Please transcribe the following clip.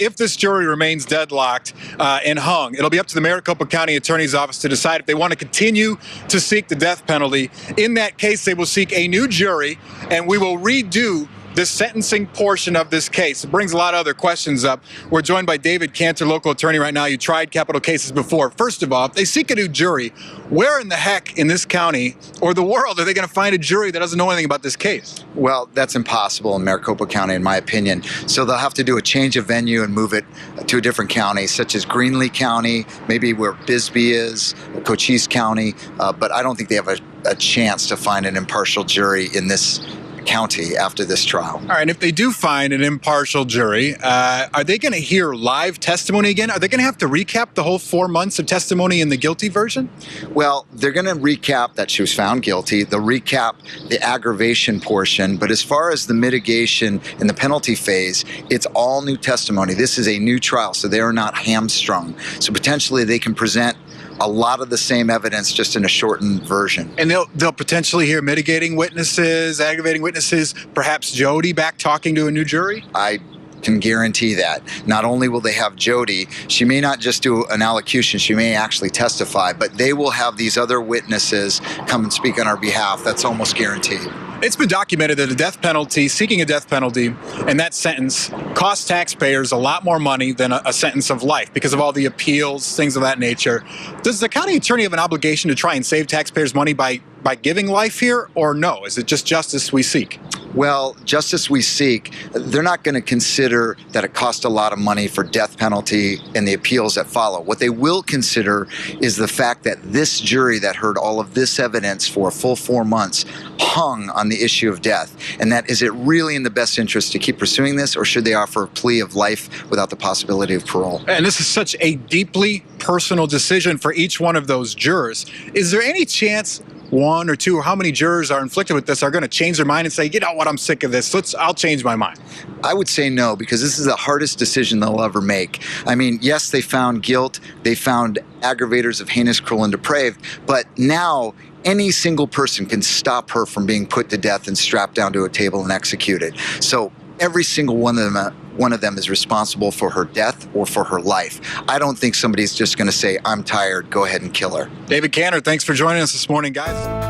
if this jury remains deadlocked and hung, it'll be up to the Maricopa County Attorney's Office to decide if they want to continue to seek the death penalty. In that case, they will seek a new jury, and we will redo the sentencing portion of this case. It brings a lot of other questions up. We're joined by David Cantor, local attorney right now. You tried capital cases before. First of all, if they seek a new jury, where in the heck in this county or the world are they going to find a jury that doesn't know anything about this case? Well, that's impossible in Maricopa County, in my opinion. So they'll have to do a change of venue and move it to a different county, such as Greenlee County, maybe where Bisbee is, Cochise County. But I don't think they have a chance to find an impartial jury in this county after this trial. All right, and if they do find an impartial jury, are they going to hear live testimony again? Are they going to have to recap the whole 4 months of testimony in the guilty version? Well, they're going to recap that she was found guilty. They'll recap the aggravation portion, but as far as the mitigation and the penalty phase, it's all new testimony. This is a new trial, so they are not hamstrung. So potentially they can present a lot of the same evidence, just in a shortened version. And they'll potentially hear mitigating witnesses, aggravating witnesses, perhaps Jodi back talking to a new jury? I can guarantee that. Not only will they have Jodi, she may not just do an allocution, she may actually testify, but they will have these other witnesses come and speak on our behalf. That's almost guaranteed. It's been documented that a death penalty, seeking a death penalty, and that sentence costs taxpayers a lot more money than a sentence of life because of all the appeals, things of that nature. Does the county attorney have an obligation to try and save taxpayers money by giving life here, or no? Is it just justice we seek? Well, justice we seek, they're not going to consider that it cost a lot of money for death penalty and the appeals that follow. What they will consider is the fact that this jury that heard all of this evidence for a full 4 months hung on the issue of death. And that, is it really in the best interest to keep pursuing this, or should they offer a plea of life without the possibility of parole? And this is such a deeply personal decision for each one of those jurors. Is there any chance one or two, or how many jurors are inflicted with this, are going to change their mind and say, you know what, I'm sick of this, I'll change my mind? I would say no, because this is the hardest decision they'll ever make. I mean, yes, they found guilt, they found aggravators of heinous, cruel, and depraved, but now any single person can stop her from being put to death and strapped down to a table and executed. So every single one of them is responsible for her death or for her life. I don't think somebody's just going to say, I'm tired, go ahead and kill her. David Cantor, thanks for joining us this morning, guys.